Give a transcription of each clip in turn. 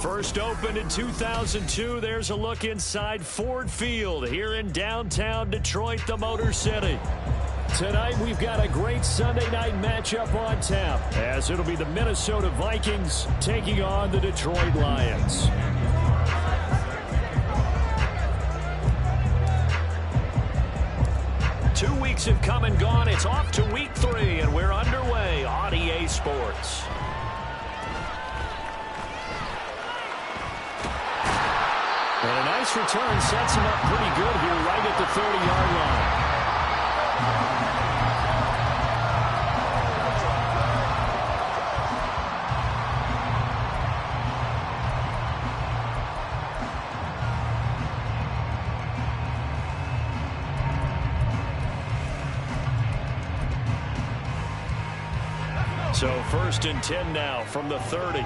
First opened in 2002, there's a look inside Ford Field here in downtown Detroit, the Motor City. Tonight, we've got a great Sunday night matchup on tap, as it'll be the Minnesota Vikings taking on the Detroit Lions. Two weeks have come and gone. It's off to week 3, and we're underway on EA Sports. And a nice return sets him up pretty good here right at the 30-yard line. So 1st and 10 now from the 30.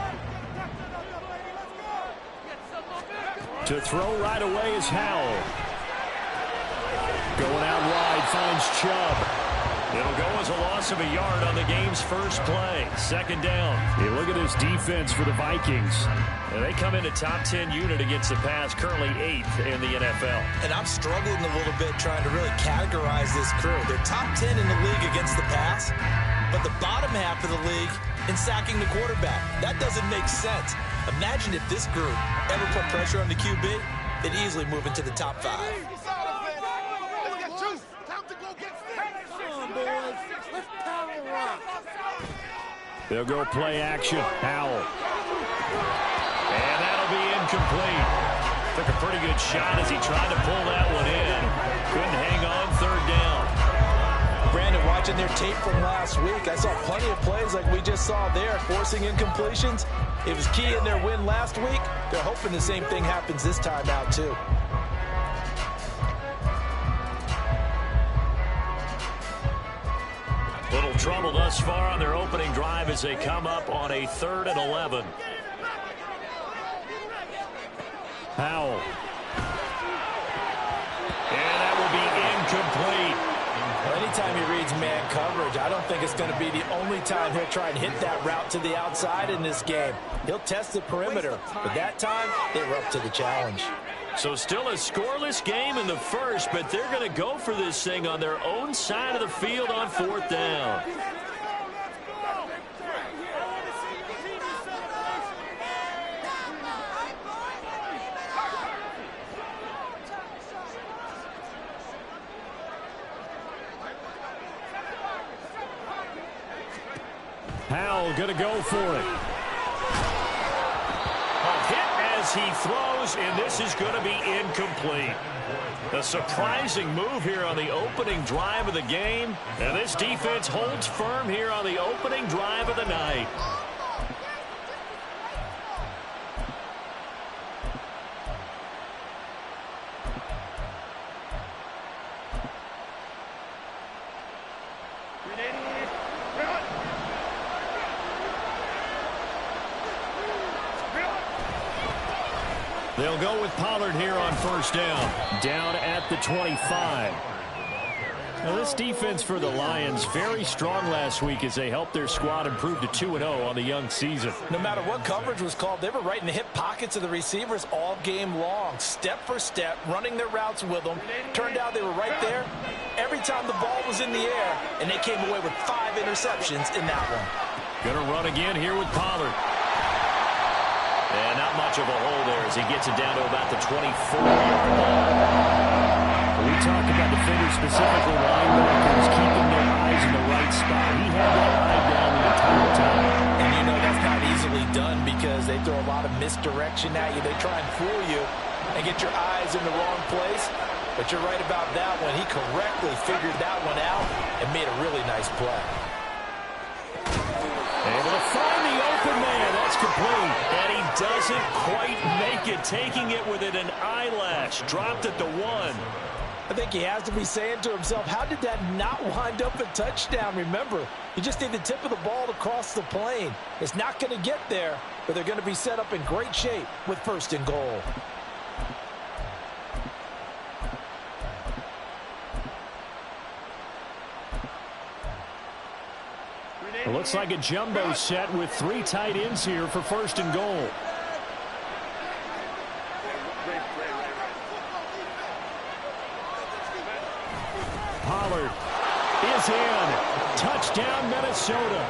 To throw right away is Howell. Going out wide, finds Chubb. It'll go as a loss of a yard on the game's first play. 2nd down. You look at this defense for the Vikings. And they come in a top 10 unit against the pass, currently 8th in the NFL. And I'm struggling a little bit trying to really categorize this crew. They're top 10 in the league against the pass, but the bottom half of the league in sacking the quarterback. That doesn't make sense. Imagine if this group ever put pressure on the QB, they'd easily move into the top 5. They'll go play action. Howell. And that'll be incomplete. Took a pretty good shot as he tried to pull that one in. Couldn't hang on. 3rd down. Brandon, watching their tape from last week, I saw plenty of plays like we just saw there, forcing incompletions. It was key in their win last week. They're hoping the same thing happens this time out, too. Little trouble thus far on their opening drive as they come up on a 3rd and 11. Howell. And that will be incomplete. Anytime he reads man coverage, I don't think it's going to be the only time he'll try and hit that route to the outside in this game. He'll test the perimeter, but that time they were up to the challenge. So still a scoreless game in the first, but they're going to go for this thing on their own side of the field on 4th down. Howell going to go for it. A hit as he throws, and this is going to be incomplete. A surprising move here on the opening drive of the game. And this defense holds firm here on the opening drive of the night. They'll go with Pollard here on 1st down. Down at the 25. Now this defense for the Lions, very strong last week as they helped their squad improve to 2-0 on the young season. No matter what coverage was called, they were right in the hip pockets of the receivers all game long. Step for step, running their routes with them. Turned out they were right there every time the ball was in the air, and they came away with 5 interceptions in that one. Gonna run again here with Pollard. And not much of a hole there as he gets it down to about the 24-yard line. We talk about defenders, specifically linebackers, keeping their eyes was in the right spot. He had that eye down the entire time. And you know that's not easily done because they throw a lot of misdirection at you. They try and fool you and get your eyes in the wrong place. But you're right about that one. He correctly figured that one out and made a really nice play. Able to find the open man. That's complete. And he doesn't quite make it. Taking it within an eyelash. Dropped at the 1. I think he has to be saying to himself, how did that not wind up a touchdown? Remember, you just need the tip of the ball to cross the plane. It's not going to get there, but they're going to be set up in great shape with 1st and goal. It looks like a jumbo set with 3 tight ends here for 1st and goal. Pollard is in. Touchdown, Minnesota.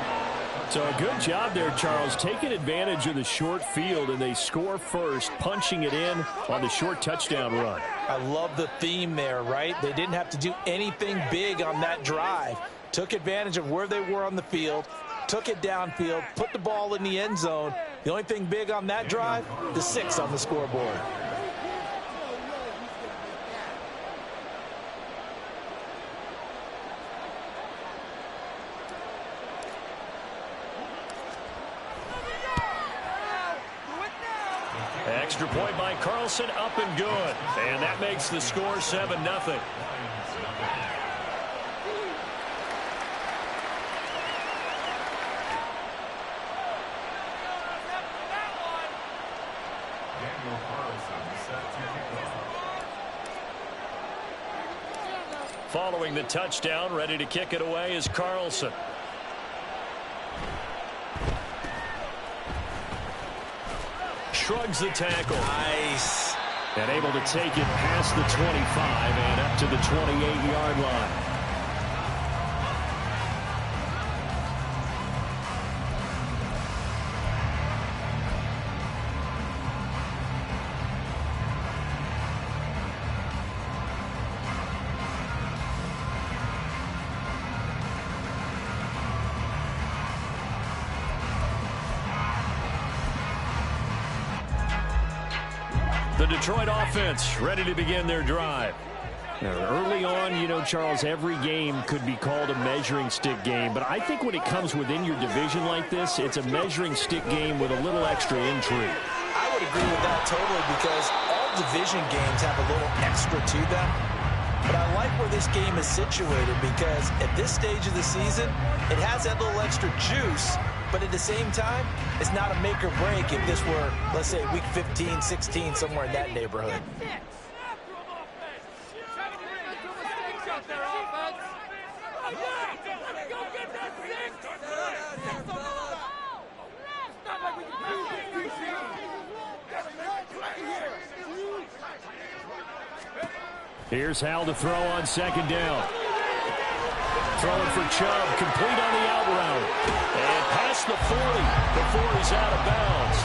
So a good job there, Charles, taking advantage of the short field, and they score first, punching it in on the short touchdown run. I love the theme there, right? They didn't have to do anything big on that drive. Took advantage of where they were on the field, took it downfield, put the ball in the end zone. The only thing big on that drive, the 6 on the scoreboard. Extra point by Carlson, up and good. And that makes the score 7-0. Following the touchdown, ready to kick it away is Carlson. Shrugs the tackle. Nice. And able to take it past the 25 and up to the 28-yard line. The Detroit offense ready to begin their drive. Now, early on, you know, Charles, every game could be called a measuring stick game. But I think when it comes within your division like this, it's a measuring stick game with a little extra intrigue. I would agree with that totally because all division games have a little extra to them. But I like where this game is situated because at this stage of the season, it has that little extra juice. But at the same time, it's not a make or break if this were, let's say, week 15, 16, somewhere in that neighborhood. Here's Hal to throw on 2nd down. Throwing for Chubb, complete on the out route. And past the 40 before he's out of bounds.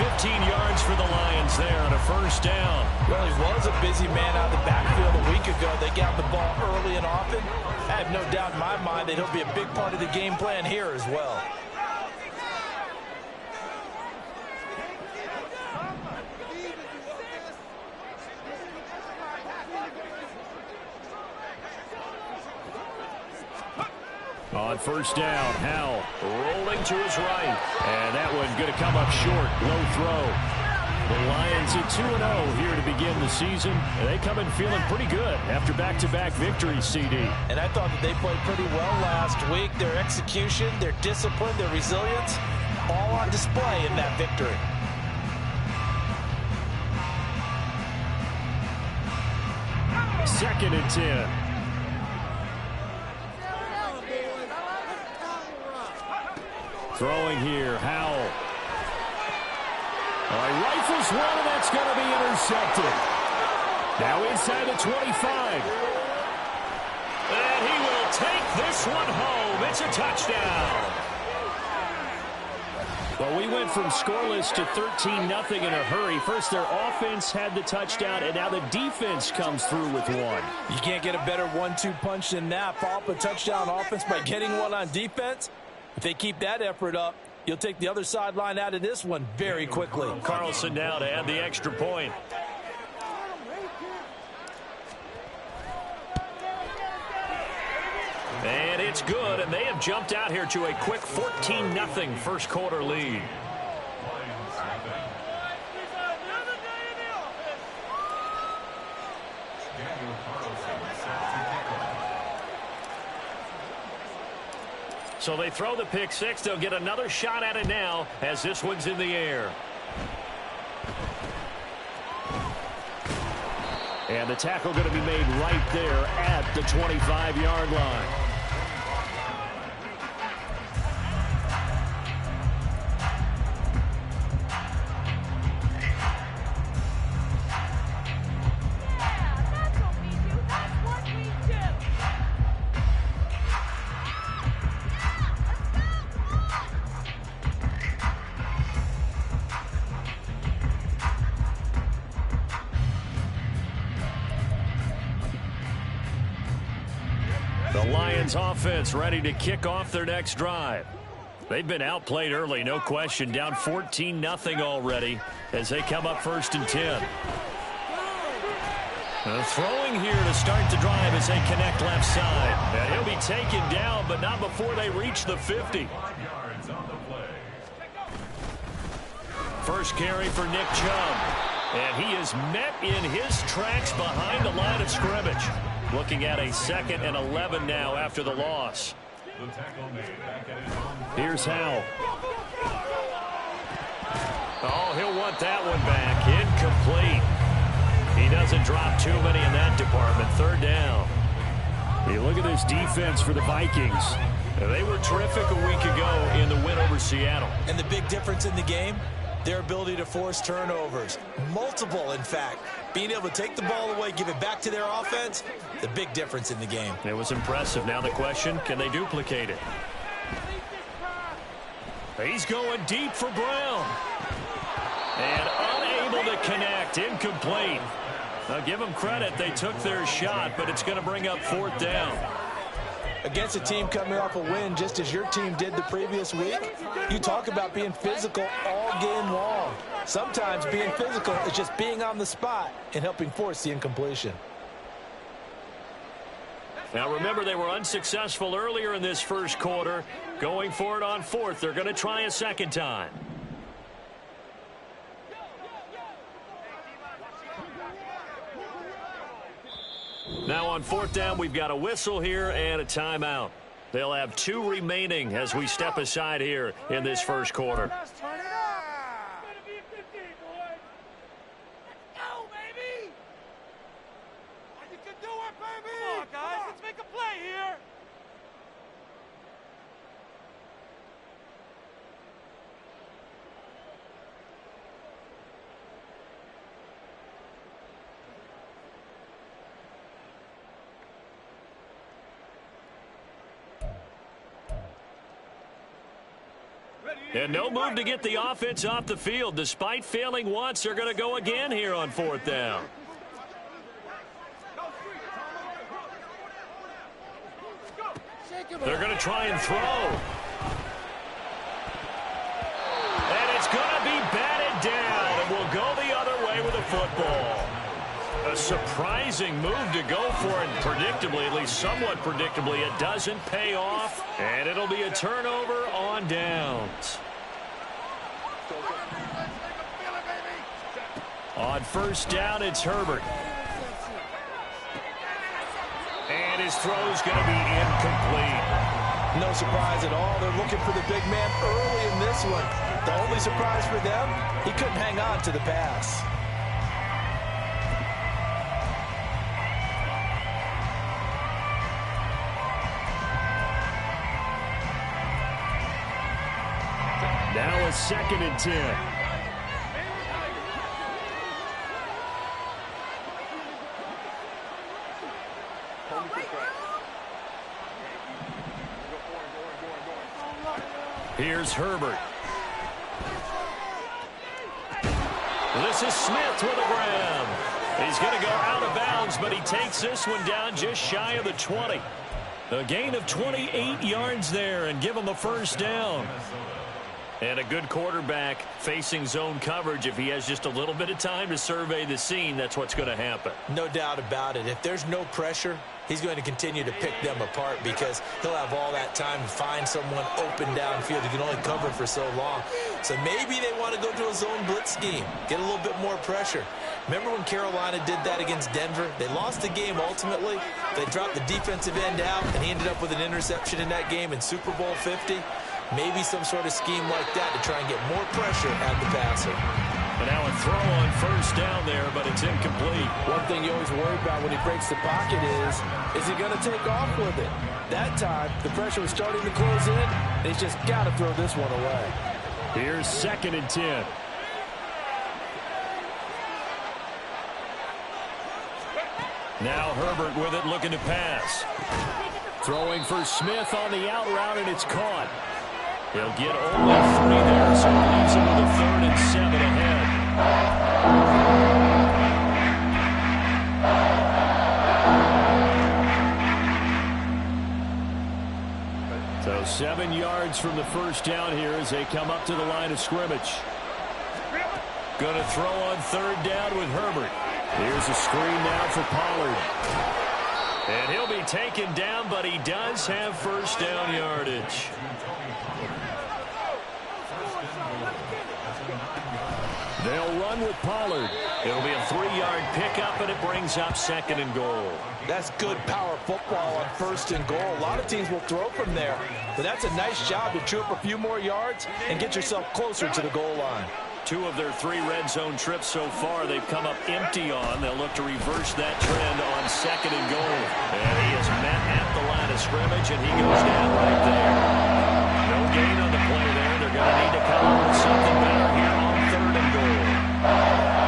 15 yards for the Lions there on a 1st down. Well, he was a busy man out of the backfield a week ago. They got the ball early and often. I have no doubt in my mind that he'll be a big part of the game plan here as well. On 1st down, Howell rolling to his right. And that one going to come up short. Low throw. The Lions at 2-0 here to begin the season. And they come in feeling pretty good after back-to-back victories, CD. And I thought that they played pretty well last week. Their execution, their discipline, their resilience, all on display in that victory. Second and 10. Throwing here, Howell. All right, rifles one, and that's going to be intercepted. Now inside the 25. And he will take this one home. It's a touchdown. Well, we went from scoreless to 13-0 in a hurry. First, their offense had the touchdown, and now the defense comes through with one. You can't get a better 1-2 punch than that. Follow up a touchdown offense by getting one on defense. If they keep that effort up, you'll take the other sideline out of this one very quickly. Carlson now to add the extra point. And it's good, and they have jumped out here to a quick 14-0 first quarter lead. So they throw the pick six. They'll get another shot at it now as this one's in the air. And the tackle going to be made right there at the 25-yard line. The Lions offense ready to kick off their next drive. They've been outplayed early, no question, down 14-0 already as they come up 1st and 10. Throwing here to start the drive as they connect left side. And he'll be taken down, but not before they reach the 50. First carry for Nick Chubb. And he is met in his tracks behind the line of scrimmage. Looking at a 2nd and 11 now after the loss. Here's Howell. Oh, he'll want that one back. Incomplete. He doesn't drop too many in that department. 3rd down. You look at this defense for the Vikings. They were terrific a week ago in the win over Seattle. And the big difference in the game, their ability to force turnovers. Multiple, in fact. Being able to take the ball away, give it back to their offense, the big difference in the game. It was impressive. Now the question, can they duplicate it? He's going deep for Brown. And unable to connect. Incomplete. Now give them credit. They took their shot, but it's going to bring up 4th down. Against a team coming off a win just as your team did the previous week, you talk about being physical all game long. Sometimes being physical is just being on the spot and helping force the incompletion. Now remember, they were unsuccessful earlier in this first quarter. Going for it on 4th. They're going to try a 2nd time. Now on 4th down, we've got a whistle here and a timeout. They'll have 2 remaining as we step aside here in this first quarter. And no move to get the offense off the field. Despite failing once, they're going to go again here on 4th down. They're going to try and throw. And it's going to be batted down, and we'll go the other way with a football. A surprising move to go for it, and predictably, at least somewhat predictably, it doesn't pay off, and it'll be a turnover on downs. On 1st down, it's Herbert. And his throw's going to be incomplete. No surprise at all. They're looking for the big man early in this one. The only surprise for them, he couldn't hang on to the pass. Now a 2nd and 10. Here's Herbert. This is Smith with a grab. He's going to go out of bounds, but he takes this one down just shy of the 20. A gain of 28 yards there and give him a first down. And a good quarterback facing zone coverage. If he has just a little bit of time to survey the scene, that's what's going to happen. No doubt about it. If there's no pressure, he's going to continue to pick them apart because he'll have all that time to find someone open downfield. He can only cover for so long. So maybe they want to go to a zone blitz scheme, get a little bit more pressure. Remember when Carolina did that against Denver? They lost the game ultimately. They dropped the defensive end out, and he ended up with an interception in that game in Super Bowl 50. Maybe some sort of scheme like that to try and get more pressure at the passer. And now a throw on first down there, but it's incomplete. One thing you always worry about when he breaks the pocket is he going to take off with it? That time, the pressure was starting to close in, and he's just got to throw this one away. Here's 2nd and 10. Now Herbert with it, looking to pass. Throwing for Smith on the out route, and it's caught. He'll get only 3 there, so it leaves him with a 3rd and 7 ahead. So 7 yards from the first down here as they come up to the line of scrimmage. Going to throw on 3rd down with Herbert. Here's a screen now for Pollard. And he'll be taken down, but he does have first down yardage. They'll run with Pollard. It'll be a 3-yard pickup, and it brings up 2nd and goal. That's good power football on 1st and goal. A lot of teams will throw from there, but that's a nice job to chew up a few more yards and get yourself closer to the goal line. 2 of their 3 red zone trips so far they've come up empty on. They'll look to reverse that trend on 2nd and goal. And he is met at the line of scrimmage, and he goes down right there. No gain on the play there. They're going to need to come up with something better here on 3rd and goal.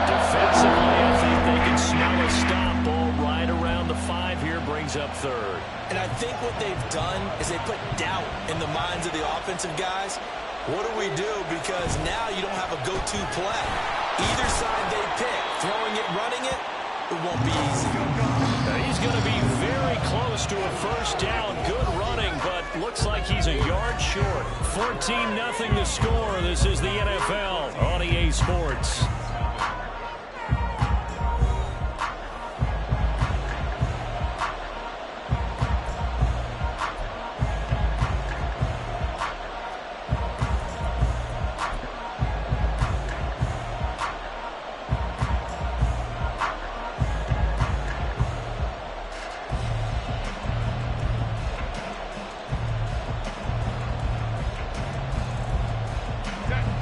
Defensively, I think they can smell a stop. Ball right around the 5 here, brings up 3rd. And I think what they've done is they put doubt in the minds of the offensive guys. What do we do? Because now you don't have a go-to play. Either side they pick, throwing it, running it, it won't be easy. Now he's going to be very close to a first down. Good running, but looks like he's a yard short. 14-0 the score. This is the NFL on EA Sports.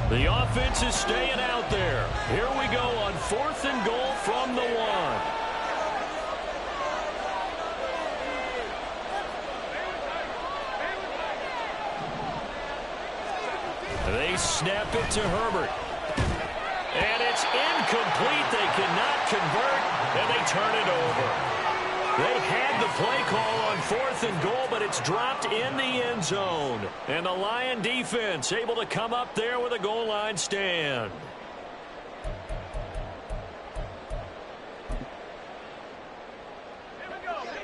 The offense is staying out there. Here we go on 4th and goal from the 1. They snap it to Herbert. And it's incomplete. They cannot convert, and they turn it over. They had the play call on 4th and goal, but it's dropped in the end zone. And the Lion defense able to come up there with a goal line stand.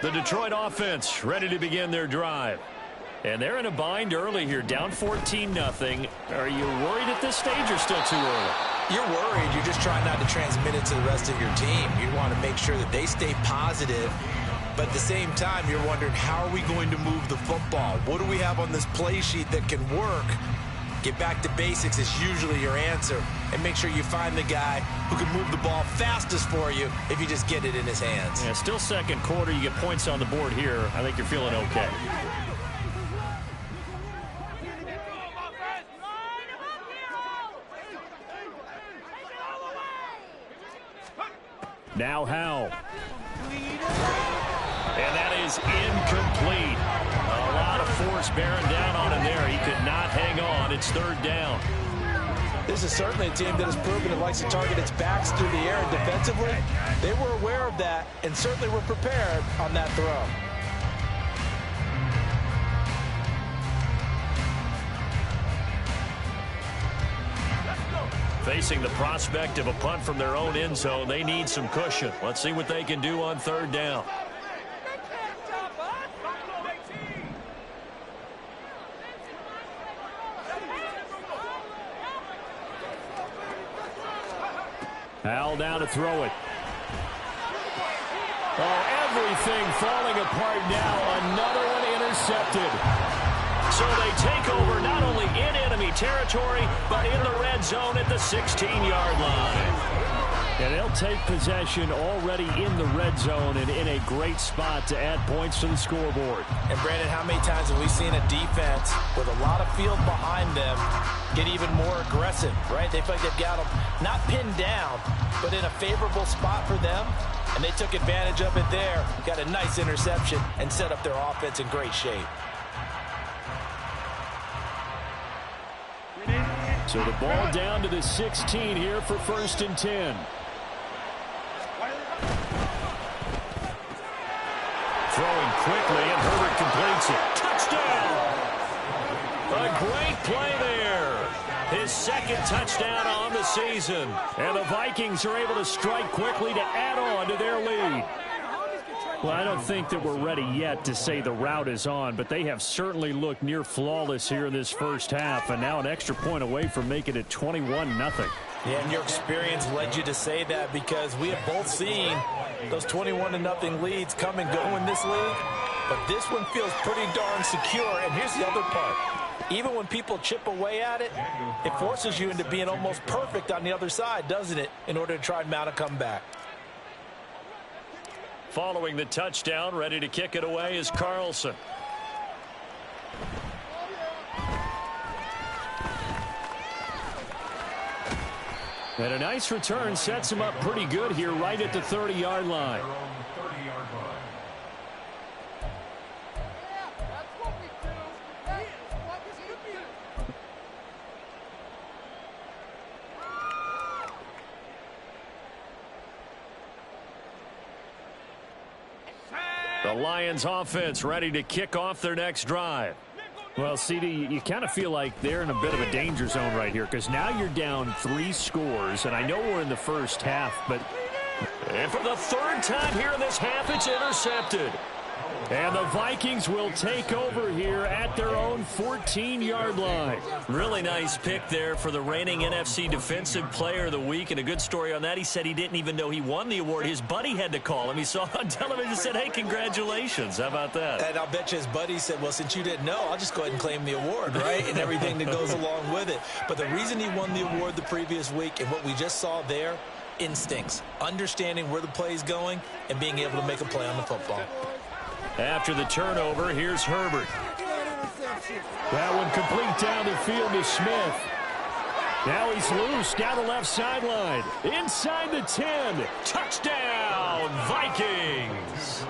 The Detroit offense ready to begin their drive. And they're in a bind early here, down 14-0. Are you worried at this stage or still too early? You're worried. You're just trying not to transmit it to the rest of your team. You want to make sure that they stay positive. But at the same time, you're wondering, how are we going to move the football? What do we have on this play sheet that can work? Get back to basics is usually your answer. And make sure you find the guy who can move the ball fastest for you if you just get it in his hands. Yeah, still 2nd quarter. You get points on the board here. I think you're feeling okay. Now Howe. And that is incomplete. A lot of force bearing down on him there. He could not hang on. It's 3rd down. This is certainly a team that has proven it likes to target its backs through the air, and defensively, they were aware of that and certainly were prepared on that throw. Facing the prospect of a punt from their own end zone, they need some cushion. Let's see what they can do on third down. Al down to throw it. Oh, everything falling apart now. Another one intercepted. So they take over not only in enemy territory, but in the red zone at the 16-yard line. And they'll take possession already in the red zone and in a great spot to add points to the scoreboard. And, Brandon, how many times have we seen a defense with a lot of field behind them get even more aggressive, right? They feel like they've got them not pinned down, but in a favorable spot for them. And they took advantage of it there, got a nice interception, and set up their offense in great shape. So the ball down to the 16 here for 1st and 10. Throwing quickly, and Herbert completes it. Touchdown! A great play there. His 2nd touchdown on the season. And the Vikings are able to strike quickly to add on to their lead. Well, I don't think that we're ready yet to say the route is on, but they have certainly looked near flawless here in this first half, and now an extra point away from making it 21-0. Yeah, and your experience led you to say that, because we have both seen those 21-0 leads come and go in this league, but this one feels pretty darn secure. And here's the other part. Even when people chip away at it, it forces you into being almost perfect on the other side, doesn't it, in order to try and mount a comeback. Following the touchdown, ready to kick it away is Carlson. And a nice return sets him up pretty good here right at the 30-yard line. The Lions offense ready to kick off their next drive. Well, CD, you kind of feel like they're in a bit of a danger zone right here, because now you're down 3 scores, and I know we're in the first half, but and for the 3rd time here in this half, it's intercepted. And the Vikings will take over here at their own 14-yard line. Really nice pick there for the reigning NFC Defensive Player of the Week. And a good story on that, he said he didn't even know he won the award. His buddy had to call him. He saw it on television and said, hey, congratulations. How about that? And I'll bet you his buddy said, well, since you didn't know, I'll just go ahead and claim the award, right? And everything that goes along with it. But the reason he won the award the previous week, and what we just saw there, instincts, understanding where the play is going and being able to make a play on the football. After the turnover, here's Herbert. That one complete down the field to Smith. Now he's loose down the left sideline. Inside the 10. Touchdown, Vikings.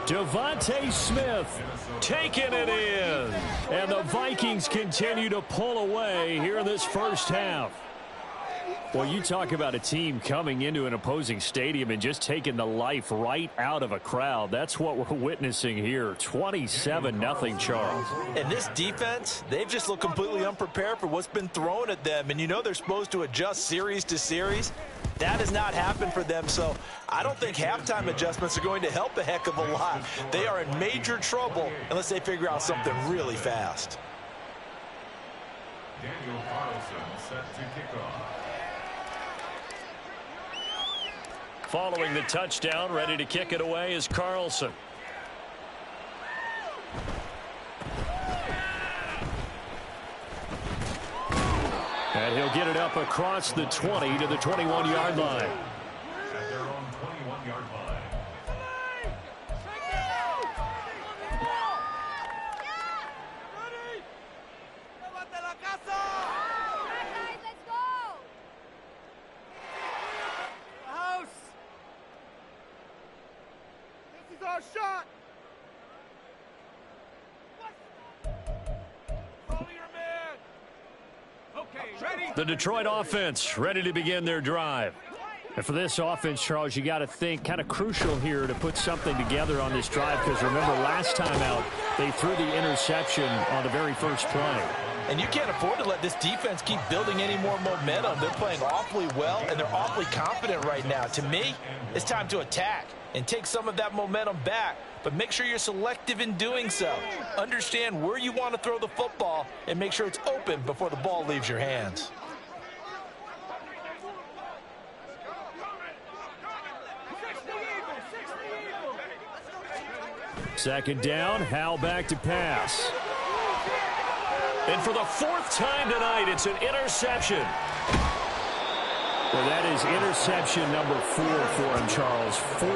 Devontae Smith taking it in. And the Vikings continue to pull away here in this first half. Well, you talk about a team coming into an opposing stadium and just taking the life right out of a crowd. That's what we're witnessing here. 27-0, Charles. And this defense, they've just looked completely unprepared for what's been thrown at them. And you know they're supposed to adjust series to series. That has not happened for them, so I don't think halftime adjustments are going to help a heck of a lot. They are in major trouble unless they figure out something really fast. Daniel Carlson set to kick off. Following the touchdown, ready to kick it away is Carlson. And he'll get it up across the 20 to the 21-yard line. At their own 21-yard line. Shot. The Detroit offense ready to begin their drive. And for this offense, Charles, you got to think kind of crucial here to put something together on this drive, because remember last time out they threw the interception on the very first play. And you can't afford to let this defense keep building any more momentum. They're playing awfully well, and they're awfully confident right now. To me, it's time to attack and take some of that momentum back. But make sure you're selective in doing so. Understand where you want to throw the football and make sure it's open before the ball leaves your hands. Second down, Howell back to pass. And for the fourth time tonight, it's an interception. Well, that is interception number 4 for him, Charles. 4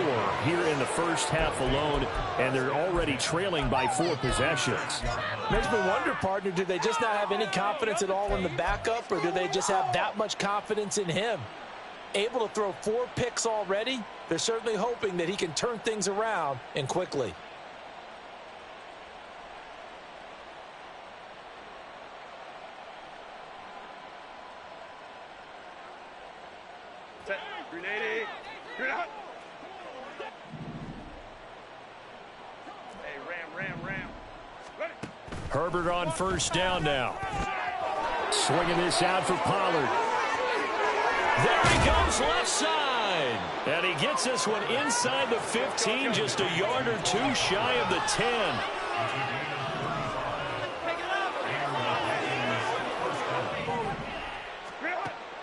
here in the first half alone, and they're already trailing by 4 possessions. Makes me wonder, partner, do they just not have any confidence at all in the backup, or do they just have that much confidence in him? Able to throw 4 picks already? They're certainly hoping that he can turn things around and quickly. Herbert on first down now. Swinging this out for Pollard. There he goes left side. And he gets this one inside the 15, just a yard or 2 shy of the 10.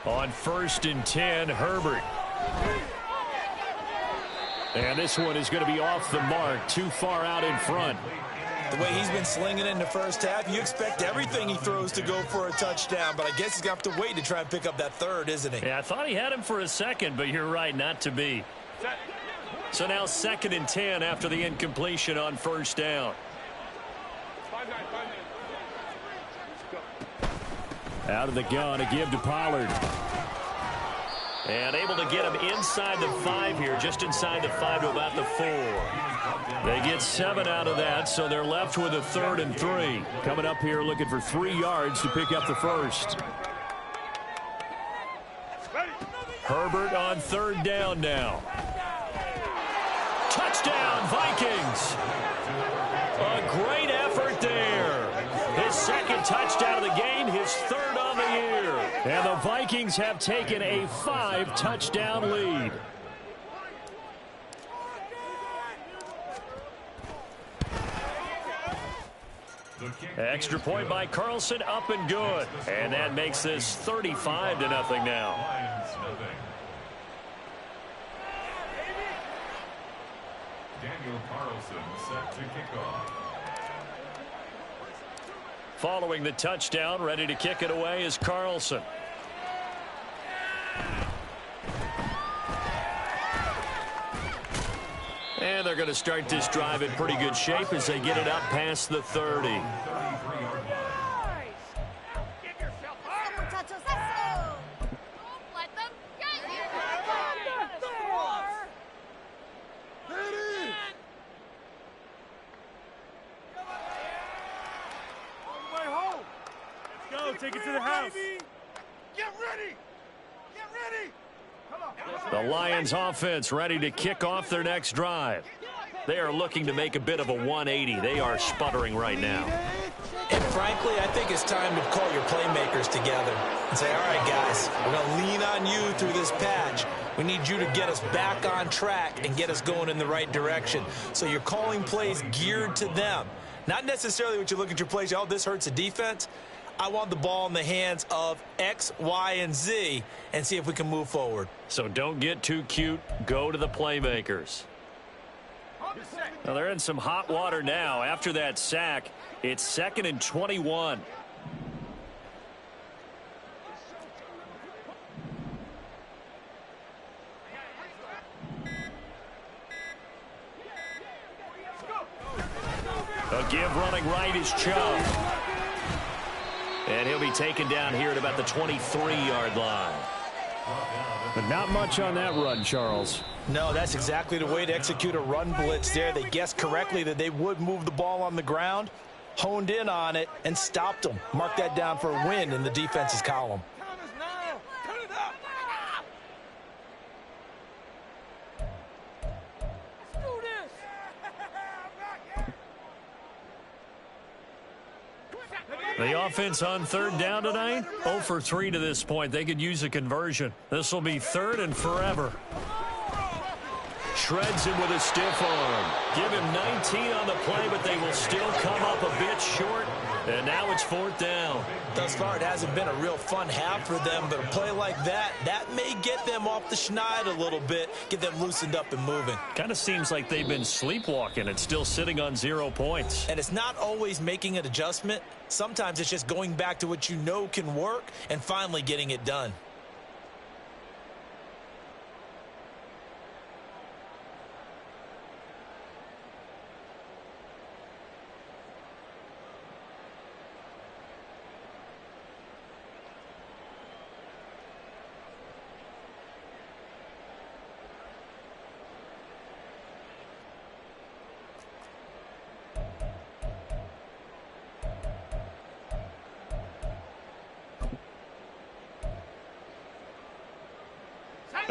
On first and 10, Herbert. And this one is going to be off the mark, too far out in front. The way he's been slinging in the first half, you expect everything he throws to go for a touchdown, but I guess he's going to have to wait to try and pick up that third, isn't he? Yeah, I thought he had him for a second, but you're right, not to be. So now 2nd and 10 after the incompletion on first down. Out of the gun, a give to Pollard. And able to get him inside the 5 here, just inside the 5 to about the 4. They get 7 out of that, so they're left with a 3rd and 3. Coming up here looking for 3 yards to pick up the first. Herbert on 3rd down now. Touchdown, Vikings! A great effort there. His 2nd touchdown of the game, his 3rd on the year. And the Vikings have taken a 5-touchdown lead. Extra point by Carlson, up and good. And that makes this 35-0 now. Daniel Carlson set to kick off. Following the touchdown, ready to kick it away is Carlson. And they're going to start this drive in pretty good shape as they get it up past the 30. Take it to the house. Get ready. Get ready. Come on. The Lions offense ready to kick off their next drive. They are looking to make a bit of a 180. They are sputtering right now. And frankly, I think it's time to call your playmakers together and say, all right, guys, we're going to lean on you through this patch. We need you to get us back on track and get us going in the right direction. So you're calling plays geared to them. Not necessarily what you look at your plays, oh, this hurts the defense. I want the ball in the hands of X, Y, and Z and see if we can move forward. So don't get too cute. Go to the playmakers. Well, they're in some hot water now. After that sack, it's 2nd and 21. A give running right is Chubb. And he'll be taken down here at about the 23-yard line. But not much on that run, Charles. No, that's exactly the way to execute a run blitz there. They guessed correctly that they would move the ball on the ground, honed in on it, and stopped them. Mark that down for a win in the defense's column. The offense on third down tonight, 0 for 3 to this point. They could use a conversion. This will be third and forever. Shreds him with a stiff arm. Give him 19 on the play, but they will still come up a bit short. And now it's fourth down. Thus far, it hasn't been a real fun half for them, but a play like that may get them off the schneid a little bit, get them loosened up and moving. Kind of seems like they've been sleepwalking and still sitting on 0 points. And it's not always making an adjustment. Sometimes it's just going back to what you know can work and finally getting it done.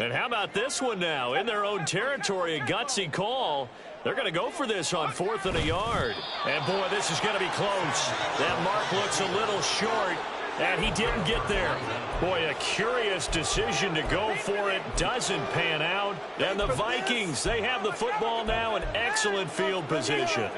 And how about this one now? In their own territory, a gutsy call. They're going to go for this on 4th and a yard. And, boy, this is going to be close. That mark looks a little short, and he didn't get there. Boy, a curious decision to go for it. Doesn't pan out. And the Vikings, they have the football now in excellent field position.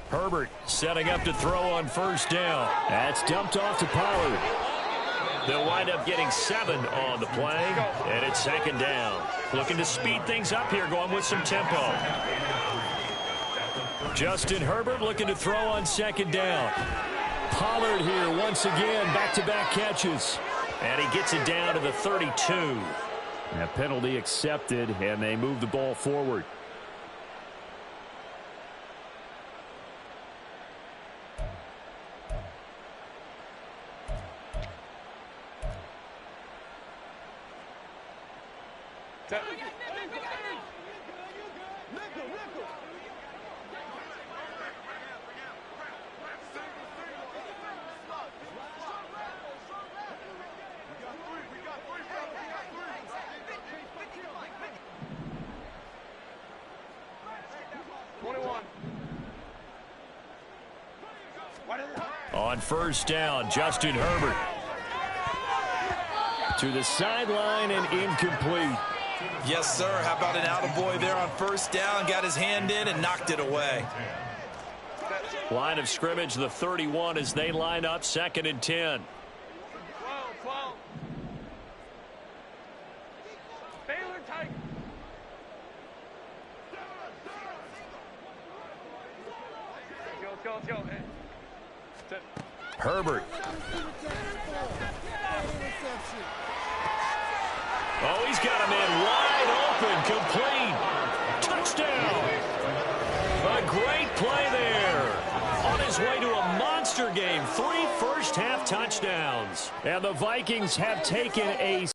Herbert setting up to throw on first down. That's dumped off to Pollard. They'll wind up getting 7 on the play, and it's second down. Looking to speed things up here, going with some tempo. Justin Herbert looking to throw on second down. Pollard here once again, back-to-back catches. And he gets it down to the 32. And a penalty accepted, and they move the ball forward. On first down, Justin Herbert. To the sideline and incomplete. Yes, sir. How about an attaboy there on first down? Got his hand in and knocked it away. Line of scrimmage, the 31 as they line up, 2nd and 10. 12. Baylor Tiger. Let's go. Herbert. Oh, he's got a man wide open, complete. Touchdown. A great play there. On his way to a monster game. 3 first-half touchdowns. And the Vikings have taken a...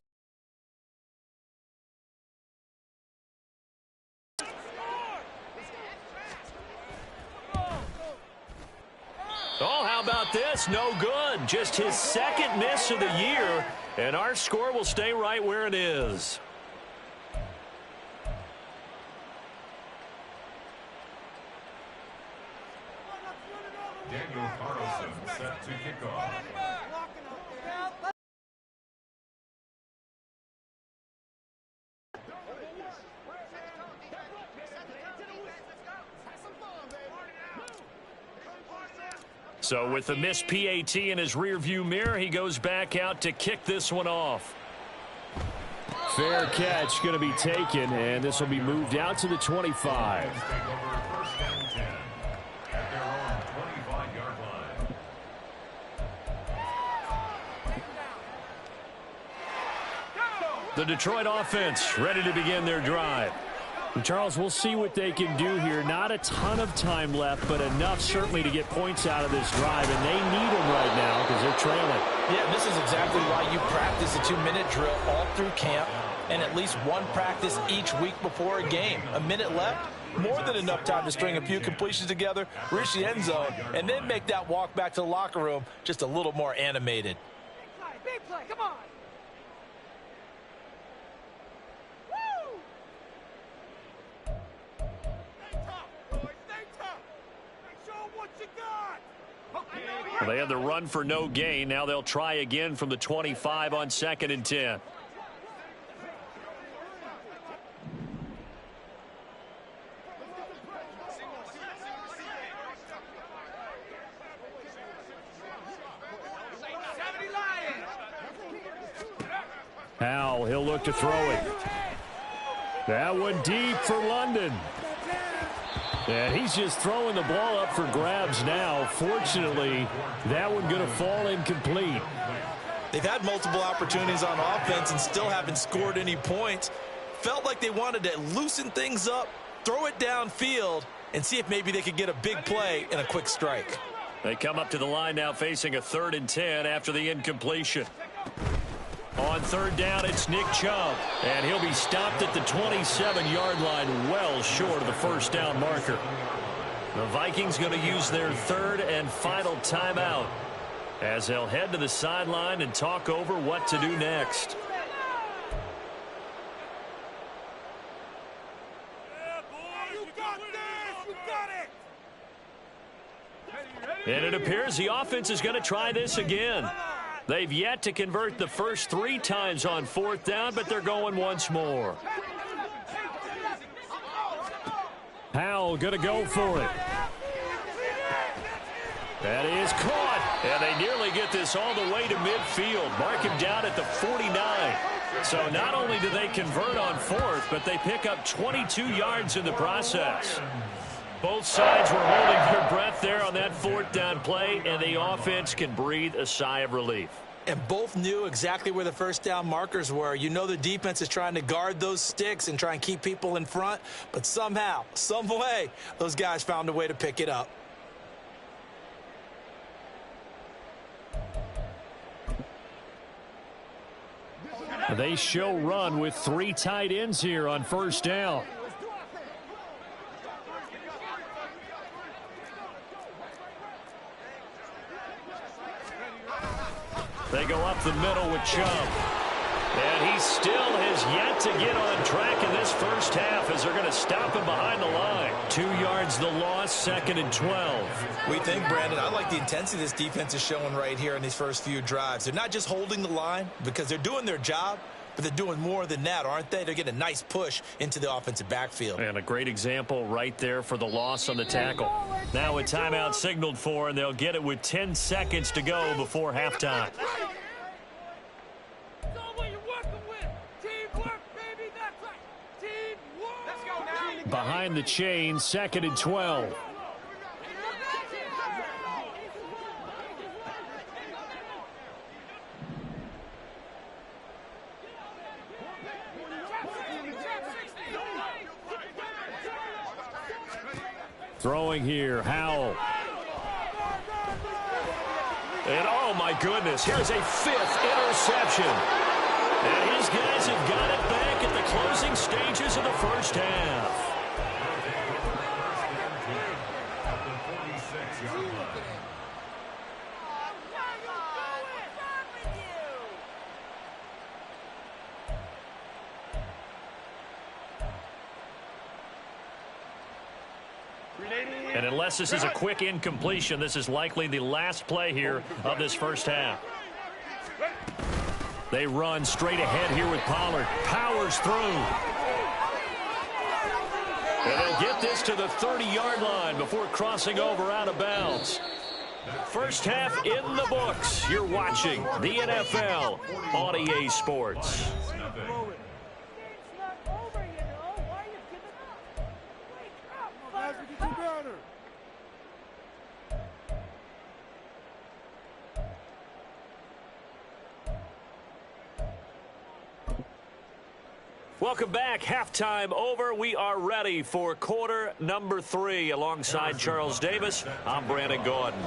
Oh, how about this? No good. Just his 2nd miss of the year, and our score will stay right where it is. Daniel Carlson set to kick off. So with the missed PAT in his rearview mirror, he goes back out to kick this one off. Fair catch going to be taken, and this will be moved out to the 25. The Detroit offense ready to begin their drive. And Charles, we'll see what they can do here. Not a ton of time left, but enough certainly to get points out of this drive, and they need them right now because they're trailing. Yeah, this is exactly why you practice a 2-minute drill all through camp and at least one practice each week before a game. A minute left, More than enough time to string a few completions together, reach the end zone, and then make that walk back to the locker room just a little more animated. Big play, come on. Woo! Stay tough, boys, stay tough. Show them what you got. Well, they had the run for no gain. Now they'll try again from the 25 on 2nd and 10. Howell, he'll look to throw it. That one deep for London. And he's just throwing the ball up for grabs now. Fortunately, that one going to fall incomplete. They've had multiple opportunities on offense and still haven't scored any points. Felt like they wanted to loosen things up, throw it downfield, and see if maybe they could get a big play and a quick strike. They come up to the line now facing a 3rd and 10 after the incompletion. On 3rd down, it's Nick Chubb, and he'll be stopped at the 27-yard line, well short of the first down marker. The Vikings going to use their 3rd and final timeout as they'll head to the sideline and talk over what to do next. You got this! You got it! And it appears the offense is going to try this again. They've yet to convert the first 3 times on 4th down, but they're going once more. Howell going to go for it. That is caught, and they nearly get this all the way to midfield. Mark him down at the 49. So not only do they convert on 4th, but they pick up 22 yards in the process. Both sides were holding their breath there on that 4th down play, and the offense can breathe a sigh of relief. And both knew exactly where the first down markers were. You know the defense is trying to guard those sticks and try and keep people in front, but somehow, some way, those guys found a way to pick it up. They show run with 3 tight ends here on 1st down. They go up the middle with Chubb. And he still has yet to get on track in this first half as they're going to stop him behind the line. 2 yards the loss, 2nd and 12. We think, Brandon, I like the intensity this defense is showing right here in these first few drives. They're not just holding the line because they're doing their job, but they're doing more than that, aren't they? They're getting a nice push into the offensive backfield. And a great example right there for the loss on the tackle. Now a timeout signaled for, and they'll get it with 10 seconds to go before halftime. Behind the chain, 2nd and 12. Throwing here, Howell. And oh my goodness, here's a 5th interception. And his guys have got it back at the closing stages of the first half. And unless this is a quick incompletion, this is likely the last play here of this first half. They run straight ahead here with Pollard. Powers through. And they'll get this to the 30-yard line before crossing over out of bounds. First half in the books. You're watching the NFL on EA Sports. Welcome back. Halftime over. We are ready for quarter number 3. Alongside Charles Davis, I'm Brandon Gordon.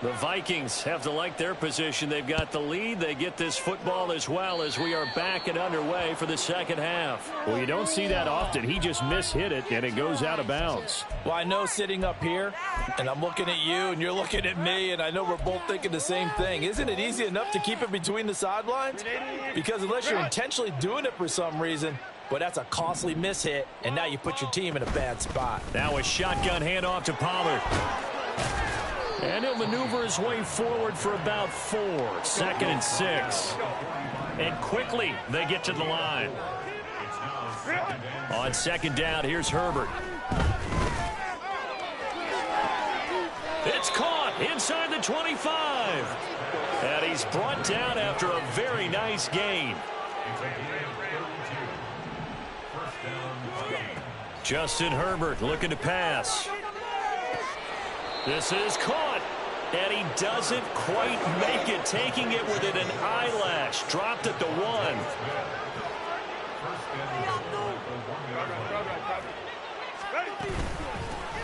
The Vikings have to like their position. They've got the lead. They get this football as well as we are back and underway for the second half. Well, you don't see that often. He just mishit it, and it goes out of bounds. Well, I know sitting up here, and I'm looking at you, and you're looking at me, and I know we're both thinking the same thing. Isn't it easy enough to keep it between the sidelines? Because unless you're intentionally doing it for some reason, but that's a costly mishit, and now you put your team in a bad spot. Now a shotgun handoff to Pollard. And he'll maneuver his way forward for about 4. 2nd and 6. And quickly they get to the line. On 2nd down, here's Herbert. It's caught inside the 25. And he's brought down after a very nice gain. Justin Herbert looking to pass. This is caught, and he doesn't quite make it, taking it within an eyelash. Dropped at the 1.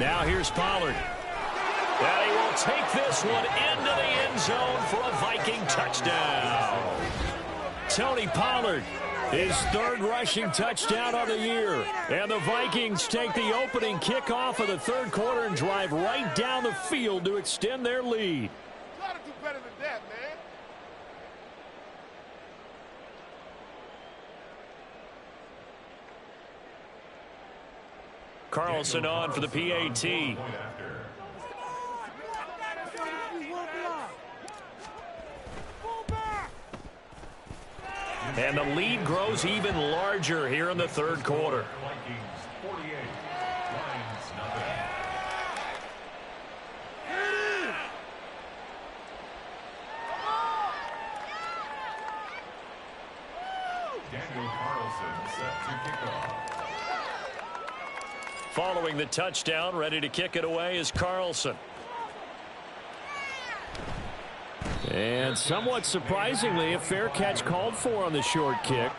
Now here's Pollard. And he will take this one into the end zone for a Viking touchdown. Tony Pollard, his 3rd rushing touchdown of the year. And the Vikings take the opening kickoff of the 3rd quarter and drive right down the field to extend their lead. Gotta do better than that, man. Carlson on for the PAT. And the lead grows even larger here in the 3rd quarter. Daniel Carlson set to kick off. Following the touchdown, ready to kick it away is Carlson. And somewhat surprisingly, a fair catch called for on the short kick.